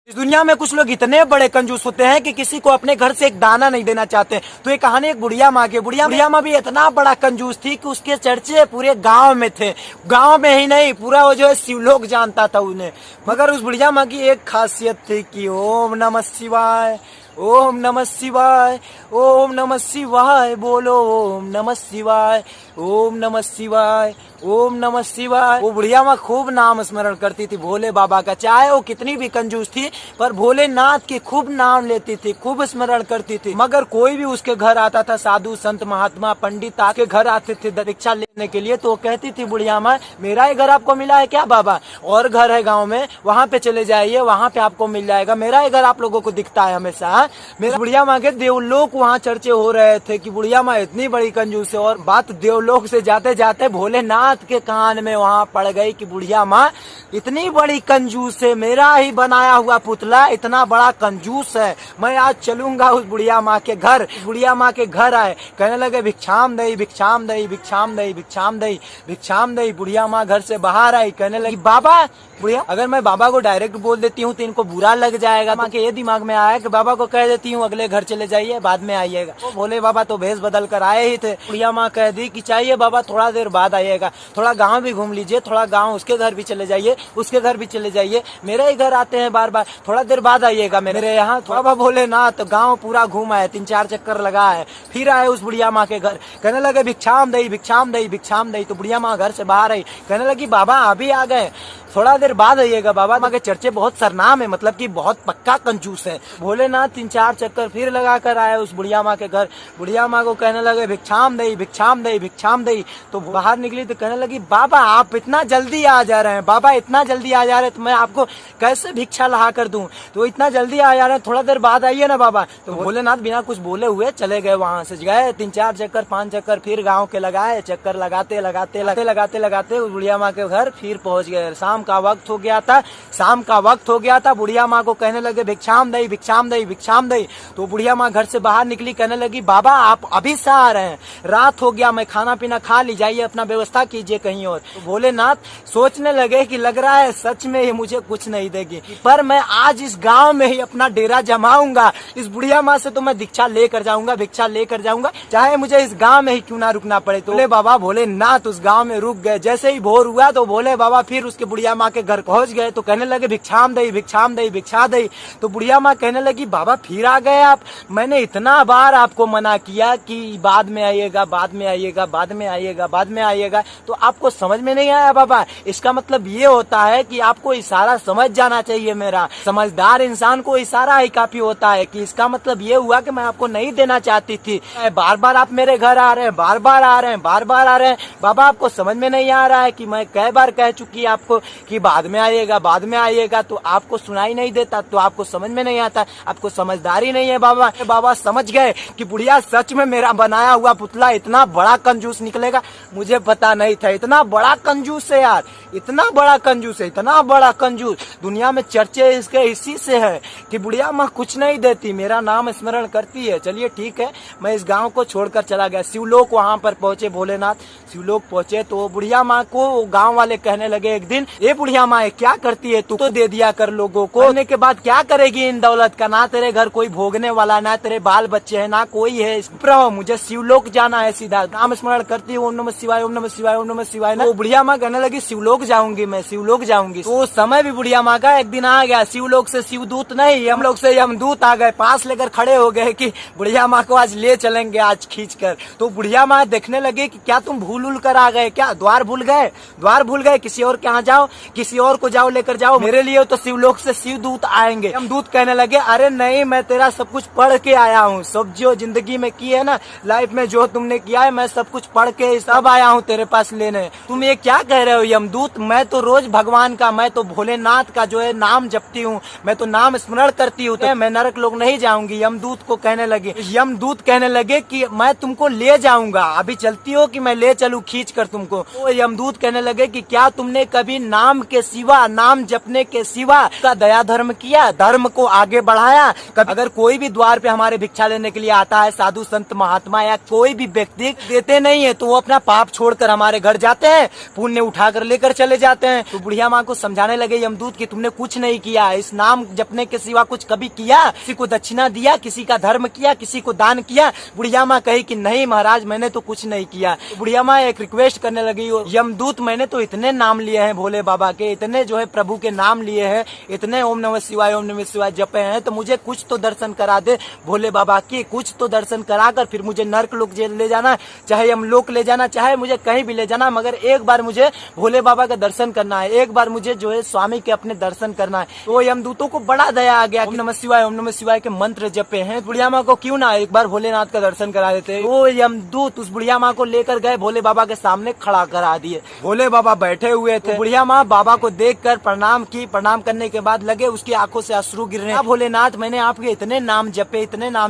इस दुनिया में कुछ लोग इतने बड़े कंजूस होते हैं कि किसी को अपने घर से एक दाना नहीं देना चाहते। तो ये कहानी एक बुढ़िया माँ की। बुढ़िया माँ भी इतना बड़ा कंजूस थी कि उसके चर्चे पूरे गांव में थे। गांव में ही नहीं, पूरा वो जो है शिवलोक जानता था उन्हें। मगर उस बुढ़िया माँ की एक खासियत थी कि ओम नमः शिवाय, ओम नमः शिवाय, ओम नमः शिवाय बोलो, ओम नमः शिवाय, ओम नमः शिवाय, ओम नमः शिवाय। वो बुढ़िया माँ खूब नाम स्मरण करती थी भोले बाबा का। चाहे वो कितनी भी कंजूस थी, पर भोलेनाथ की खूब नाम लेती थी, खूब स्मरण करती थी। मगर कोई भी उसके घर आता था, साधु संत महात्मा पंडित आके घर आते थे दीक्षा लेने के लिए, तो वो कहती थी बुढ़िया माँ, मेरा ही घर आपको मिला है क्या बाबा? और घर है गाँव में, वहाँ पे चले जाइए, वहाँ पे आपको मिल जाएगा। मेरा ही घर आप लोगों को दिखता है हमेशा। मेरा बुढ़िया माँ के देवलोक वहाँ चर्चे हो रहे थे कि बुढ़िया माँ इतनी बड़ी कंजूस है। और बात देवलोक से जाते जाते भोलेनाथ के कान में वहाँ पड़ गई कि बुढ़िया माँ इतनी बड़ी कंजूस है, मेरा ही बनाया हुआ पुतला इतना बड़ा कंजूस है। मैं आज चलूंगा उस बुढ़िया माँ के घर। बुढ़िया माँ के घर आए, कहने लगे भिक्षाम दई, भिक्षाम दई, भिक्षाम दई, भिक्षाम दई, भिक्षाम दई। बुढ़िया माँ घर से बाहर आई, कहने लगी बाबा, बुढ़िया अगर मैं बाबा को डायरेक्ट बोल देती हूँ तो इनको बुरा लग जाएगा। माँ के ये दिमाग में आया कि बाबा को कह देती हूँ अगले घर चले जाइए, बाद में आइएगा। तो भोले बाबा तो भेष बदल कर आए ही थे। बुढ़िया माँ कह दी कि चाहिए बाबा थोड़ा देर बाद आइएगा, थोड़ा गांव भी घूम लीजिए, थोड़ा गांव उसके घर भी चले जाइए, उसके घर भी चले जाइए, मेरे ही घर आते हैं बार बार, थोड़ा देर बाद आइएगा मेरे यहाँ। बाबा भोलेनाथ गाँव पूरा घूम आए, 3-4 चक्कर लगाए, फिर आए उस बुढ़िया माँ के घर। कहने लगे भिक्षाम दई, भिक्षाम दई, भिक्षाम दई। तो बुढ़िया माँ घर से बाहर आई, कहने लगी बाबा अभी आ गए, थोड़ा देर बाद आइएगा। बाबा माँ के चर्चे बहुत सरनाम है, मतलब कि बहुत पक्का कंजूस है। भोलेनाथ 3-4 चक्कर फिर लगा कर आए उस बुढ़िया माँ के घर। बुढ़िया माँ को कहने लगे भिक्षाम दई, भिक्षाम दई, भिक्षाम दई। तो बाहर निकली तो कहने लगी बाबा आप इतना जल्दी आ जा रहे हैं, बाबा इतना जल्दी आ जा रहे हैं तो मैं आपको कैसे भिक्षा ला कर दूं? तो इतना जल्दी आ जा रहे हैं, थोड़ा देर बाद आइए ना बाबा। तो भोलेनाथ बिना कुछ बोले हुए चले गए। वहां से गए 3-4 चक्कर, 5 चक्कर फिर गाँव के लगाए। चक्कर लगाते लगाते लगाते लगाते लगाते उस बुढ़िया माँ के घर फिर पहुंच गए। शाम का वक्त हो गया था, शाम का वक्त हो गया था। बुढ़िया माँ को कहने लगे भिक्षाम दई, भिक्षाम दई, भिक्षाम दई। तो बुढ़िया माँ घर से बाहर निकली, कहने लगी बाबा आप अभी से आ रहे हैं, रात हो गया, मैं खाना पीना खा ली, जाइए अपना व्यवस्था कीजिए कहीं और। तो भोलेनाथ सोचने लगे कि लग रहा है सच में ही मुझे कुछ नहीं देगी, पर मैं आज इस गाँव में ही अपना डेरा जमाऊंगा। इस बुढ़िया माँ से तो मैं दीक्षा लेकर जाऊंगा, भिक्षा लेकर जाऊंगा, चाहे मुझे इस गाँव में ही क्यों ना रुकना पड़े। तो बोले बाबा भोलेनाथ उस गाँव में रुक गए। जैसे ही भोर हुआ तो भोले बाबा फिर उसके बुढ़िया माँ के घर पहुंच गए। तो कहने लगे भिक्षाम दई, भिक्षाम दई, भिक्षा दई। तो बुढ़िया माँ कहने लगी बाबा फिर आ गए आप, मैंने इतना बार आपको मना किया कि बाद में आइएगा, बाद में आइएगा, बाद में आइएगा, बाद में आइएगा, तो आपको समझ में नहीं आया बाबा। इसका मतलब ये होता है कि आपको इशारा समझ जाना चाहिए। मेरा समझदार इंसान को इशारा ही काफी होता है कि इसका मतलब ये हुआ कि मैं आपको नहीं देना चाहती थी। बार बार आप मेरे घर आ रहे हैं, बार बार आ रहे हैं, बार बार आ रहे हैं। बाबा आपको समझ में नहीं आ रहा है कि मैं कई बार कह चुकी आपको कि बाद में आइएगा, बाद में आइएगा, तो आपको सुनाई नहीं देता, तो आपको समझ में नहीं आता, आपको समझदारी नहीं है बाबा। बाबा समझ गए कि बुढ़िया सच में मेरा बनाया हुआ पुतला इतना बड़ा कंजूस निकलेगा, मुझे पता नहीं था। इतना बड़ा कंजूस है यार, इतना बड़ा कंजूस है, इतना बड़ा कंजूस। दुनिया में चर्चे इसके इसी से है कि बुढ़िया माँ कुछ नहीं देती, मेरा नाम स्मरण करती है। चलिए ठीक है, मैं इस गाँव को छोड़कर चला गया। शिवलोक वहाँ पर पहुंचे भोलेनाथ, शिवलोक पहुंचे तो बुढ़िया माँ को गाँव वाले कहने लगे एक दिन, ये बुढ़िया माँ क्या करती है, तू तो दे दिया कर लोगों को, होने के बाद क्या करेगी इन दौलत का? ना तेरे घर कोई भोगने वाला, ना तेरे बाल बच्चे हैं, ना कोई है। मुझे शिवलोक जाना है, सीधा नाम स्मरण करती हूँ, ओम नमः शिवाय, ओम नमः शिवाय, ओम नमः शिवाय। तो बुढ़िया माँ कहने लगी शिवलोक जाऊंगी मैं, शिवलोक जाऊंगी। तो समय भी बुढ़िया माँ का एक दिन आ गया। शिवलोक से शिवदूत नहीं, हम लोग से यमदूत आ गए, पास लेकर खड़े हो गए कि बुढ़िया माँ को आज ले चलेंगे, आज खींच कर। तो बुढ़िया माँ देखने लगे कि क्या तुम भूल उल कर आ गए क्या? द्वार भूल गए, द्वार भूल गए, किसी और के यहाँ जाओ, किसी और को जाओ लेकर जाओ, मेरे लिए तो शिवलोक से शिवदूत आएंगे। यमदूत कहने लगे अरे नहीं, मैं तेरा सब कुछ पढ़ के आया हूँ, सब जो जिंदगी में की है ना, लाइफ में जो तुमने किया है, मैं सब कुछ पढ़ के सब आया हूँ तेरे पास लेने। तुम ये क्या कह रहे हो यमदूत? मैं तो रोज भगवान का, मैं तो भोलेनाथ का जो है नाम जपती हूँ, मैं तो नाम स्मरण करती हूँ, तो मैं नरक लोग नहीं जाऊंगी। यमदूत को कहने लगे, यमदूत कहने लगे कि मैं तुमको ले जाऊंगा, अभी चलती हो कि मैं ले चलूं खींच कर तुमको? तो यमदूत कहने लगे कि क्या तुमने कभी नाम नाम के सिवा, नाम जपने के सिवा का दया धर्म किया, धर्म को आगे बढ़ाया। अगर कोई भी द्वार पे हमारे भिक्षा लेने के लिए आता है, साधु संत महात्मा या कोई भी व्यक्ति देते नहीं है, तो वो अपना पाप छोड़कर हमारे घर जाते हैं, पुण्य उठाकर लेकर चले जाते हैं। तो बुढ़िया माँ को समझाने लगे यमदूत कि तुमने कुछ नहीं किया, इस नाम जपने के सिवा कुछ कभी किया? किसी को दक्षिणा दिया, किसी का धर्म किया, किसी को दान किया? बुढ़िया माँ कही कि नहीं महाराज, मैंने तो कुछ नहीं किया। तो बुढ़िया माँ एक रिक्वेस्ट करने लगी, यमदूत मैंने तो इतने नाम लिए हैं भोले बाबा के, इतने जो है प्रभु के नाम लिए हैं, इतने ओम नमः शिवाय जपे हैं, तो मुझे कुछ तो दर्शन करा दे भोले बाबा की, कुछ तो दर्शन कराकर फिर मुझे नर्क लोक ले जाना, चाहे यमलोक ले जाना, चाहे मुझे कहीं भी ले जाना, मगर एक बार मुझे भोले बाबा का दर्शन करना है, एक बार मुझे जो है स्वामी के अपने दर्शन करना है। तो यमदूतों को बड़ा दया आ गया, ओम नमः शिवाय के मंत्र जपे हैं, बुढ़िया माँ को क्यों ना एक बार भोलेनाथ का दर्शन करा देते। वो यमदूत उस बुढ़िया माँ को लेकर गए, भोले बाबा के सामने खड़ा करा दिए। भोले बाबा बैठे हुए थे, बुढ़िया माँ बाबा को देखकर प्रणाम की, प्रणाम करने के बाद लगे उसकी आंखों से अश्रु गिर रहे हैं। भोलेनाथ मैंने आपके इतने नाम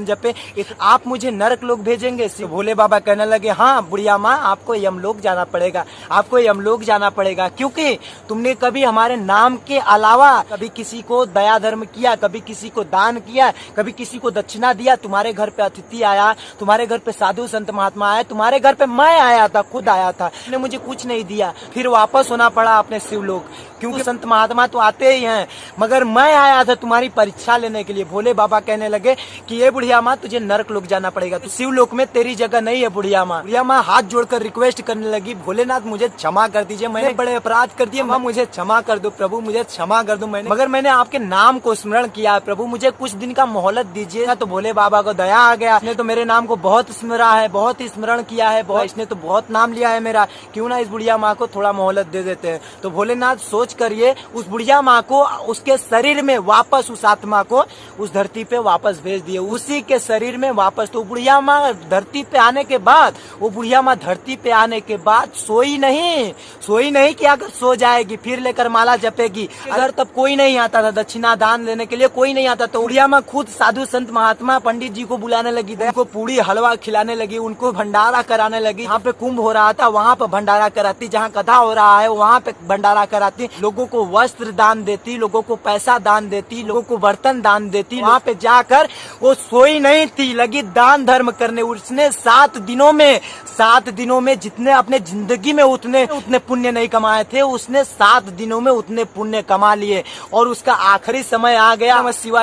जपे, आप मुझे नरक लोक भेजेंगे? भोले बाबा कहने लगे हाँ बुढ़िया माँ, आपको यमलोक जाना पड़ेगा, आपको यमलोक जाना पड़ेगा, क्योंकि तुमने कभी हमारे नाम के अलावा कभी किसी को दया धर्म किया, कभी किसी को दान किया, कभी किसी को दक्षिणा दिया। तुम्हारे घर पे अतिथि आया, तुम्हारे घर पे साधु संत महात्मा आए, तुम्हारे घर पे मैं आया था, खुद आया था, तुमने मुझे कुछ नहीं दिया, फिर वापस होना पड़ा अपने शिवलोक, क्योंकि संत महात्मा तो आते ही हैं, मगर मैं आया था तुम्हारी परीक्षा लेने के लिए। भोले बाबा कहने लगे कि ये बुढ़िया माँ तुझे नरक लोक जाना पड़ेगा, तो शिवलोक में तेरी जगह नहीं है बुढ़िया माँ। बुढ़िया माँ हाथ जोड़कर रिक्वेस्ट करने लगी, भोलेनाथ मुझे क्षमा कर दीजिए, मैंने बड़े अपराध कर दिए, माँ मुझे क्षमा कर दो, प्रभु मुझे क्षमा कर दो, मगर मैंने आपके नाम को स्मरण किया, प्रभु मुझे कुछ दिन का मोहलत दीजिए। तो भोले बाबा को दया आ गया, इसने तो मेरे नाम को बहुत स्मरा है, बहुत ही स्मरण किया है, इसने तो बहुत नाम लिया है मेरा, क्यों ना इस बुढ़िया माँ को थोड़ा मोहलत दे देते हैं। तो भोलेनाथ सोच कर ये उस बुढ़िया माँ को उसके शरीर में वापस, उस आत्मा को उस धरती पे वापस भेज दिए, उसी के शरीर में वापस। तो बुढ़िया माँ धरती पे आने के बाद, वो बुढ़िया माँ धरती पे आने के बाद सोई नहीं कि अगर सो जाएगी फिर लेकर माला जपेगी। अगर तब कोई नहीं आता था दक्षिणा दान लेने के लिए, कोई नहीं आता, तो बुढ़िया माँ खुद साधु संत महात्मा पंडित जी को बुलाने लगी, उनको पूरी हलवा खिलाने लगी, उनको भंडारा कराने लगी। जहाँ पे कुंभ हो रहा था वहाँ पे भंडारा कराती, जहाँ कथा हो रहा है वहाँ पे भंडारा कराती, लोगों को वस्त्र दान देती, लोगों को पैसा दान देती, लोगों को बर्तन दान देती। वहाँ पे जाकर वो सोई नहीं थी, लगी दान धर्म करने। उसने 7 दिनों में जितने अपने जिंदगी में उतने पुण्य नहीं कमाए थे, उसने 7 दिनों में उतने पुण्य कमा लिए, और उसका आखिरी समय आ गया।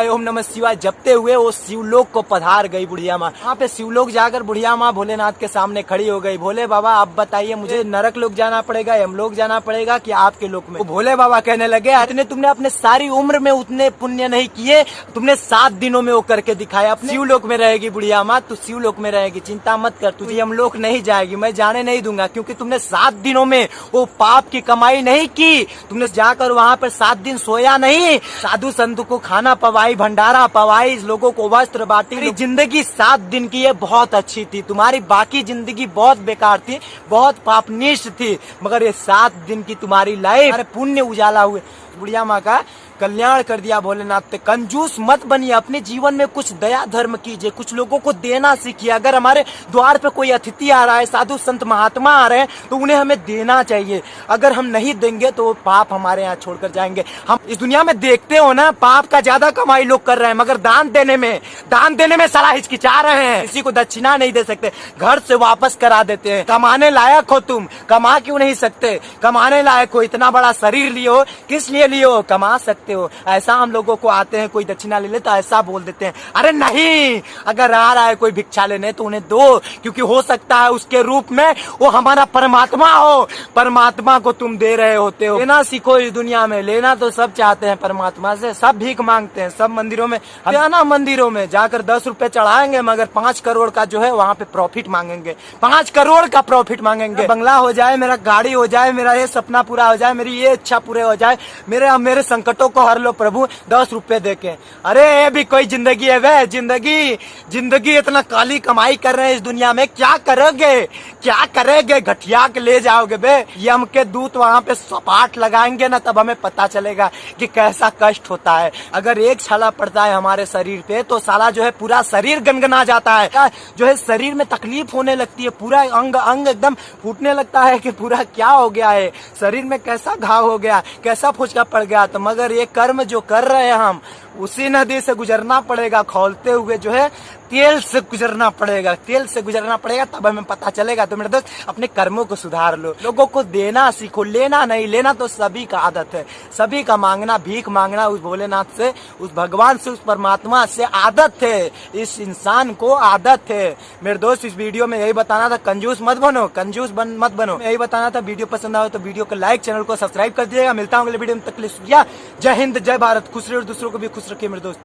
ओम नमः शिवाय जपते हुए वो शिवलोक को पधार गई बुढ़िया माँ। वहाँ पे शिवलोक जाकर बुढ़िया माँ भोलेनाथ के सामने खड़ी हो गई, भोले बाबा आप बताइए, मुझे नरक लोक जाना पड़ेगा, यमलोक जाना पड़ेगा कि आपके लोक में? भोले बाबा कहने लगे तुमने अपने सारी उम्र में उतने पुण्य नहीं किए, तुमने 7 दिनों में वो करके दिखाया। शिवलोक में रहेगी बुढ़िया माँ, तू शिवलोक में रहेगी, चिंता मत कर, तुझे यमलोक नहीं जाएगी, मैं जाने नहीं दूंगा, क्योंकि तुमने 7 दिनों में वो पाप की कमाई नहीं की, तुमने जाकर वहाँ पर 7 दिन सोया नहीं, साधु संत को खाना पवाई, भंडारा पवाई, लोगों को वस्त्र बांटी। जिंदगी 7 दिन की ये बहुत अच्छी थी, तुम्हारी बाकी जिंदगी बहुत बेकार थी, बहुत पापनिष्ठ थी, मगर ये 7 दिन की तुम्हारी लाइफ पुण्य उजाला हुए। बुढ़िया माँ का कल्याण कर दिया भोलेनाथ ने। कंजूस मत बनिए, अपने जीवन में कुछ दया धर्म कीजिए, कुछ लोगों को देना सीखिए। अगर हमारे द्वार पे कोई अतिथि आ रहा है, साधु संत महात्मा आ रहे हैं, तो उन्हें हमें देना चाहिए। अगर हम नहीं देंगे तो वो पाप हमारे यहाँ छोड़कर जाएंगे। हम इस दुनिया में देखते हो ना, पाप का ज्यादा कमाई लोग कर रहे हैं, मगर दान देने में साला हिचकिचा रहे हैं। किसी को दक्षिणा नहीं दे सकते, घर से वापस करा देते हैं। कमाने लायक हो तुम, कमा क्यों नहीं सकते? कमाने लायक हो, इतना बड़ा शरीर लियो, किस लिए लियो? कमा सकते हो। ऐसा हम लोगों को आते हैं, कोई दक्षिणा ले ले तो ऐसा बोल देते हैं, अरे नहीं, अगर आ रहा है कोई भिक्षा लेने तो उन्हें दो, क्योंकि हो सकता है उसके रूप में वो हमारा परमात्मा हो। परमात्मा को तुम दे रहे होते हो। लेना सीखो इस दुनिया में, लेना तो सब चाहते हैं परमात्मा से, सब भीख मांगते हैं, सब मंदिरों में जाना, मंदिरों में जाकर 10 रुपए चढ़ाएंगे, मगर 5 करोड़ का जो है वहाँ पे प्रॉफिट मांगेंगे, 5 करोड़ का प्रॉफिट मांगेंगे। बंगला हो जाए, मेरा गाड़ी हो जाए, मेरा ये सपना पूरा हो जाए, मेरी ये इच्छा पूरे हो जाए, मेरे संकटों को को हर लो प्रभु 10 रुपए दे के। अरे ये भी कोई जिंदगी है वे? जिंदगी इतना काली कमाई कर रहे हैं इस दुनिया में, क्या करोगे? घटिया के ले जाओगे बे। यम के दूत वहां पे सपाट लगाएंगे ना, तब हमें पता चलेगा कि कैसा कष्ट होता है। अगर एक छाला पड़ता है हमारे शरीर पे तो साला जो है पूरा शरीर गनगना जाता है, जो है शरीर में तकलीफ होने लगती है, पूरा अंग एकदम फूटने लगता है कि पूरा क्या हो गया है, शरीर में कैसा घाव हो गया, कैसा फुचका पड़ गया। तो मगर ये कर्म जो कर रहे हैं हम, उसी नदी से गुजरना पड़ेगा, खौलते हुए जो है तेल से गुजरना पड़ेगा, तब हमें पता चलेगा। तो मेरे दोस्त अपने कर्मों को सुधार लो, लोगों को देना सीखो, लेना नहीं। लेना तो सभी का आदत है, सभी का मांगना, भीख मांगना उस भोलेनाथ से, उस भगवान से, उस परमात्मा से आदत है, इस इंसान को आदत है। मेरे दोस्त इस वीडियो में यही बताना था, कंजूस मत बनो, यही बताना था। वीडियो पसंद आए तो वीडियो को लाइक, चैनल को सब्सक्राइब कर दीजिएगा। मिलता हूँ अगले वीडियो में, तक के लिए शुक्रिया। जय हिंद, जय भारत, खुश रहे और दूसरों को भी खुश रखिए मेरे दोस्त।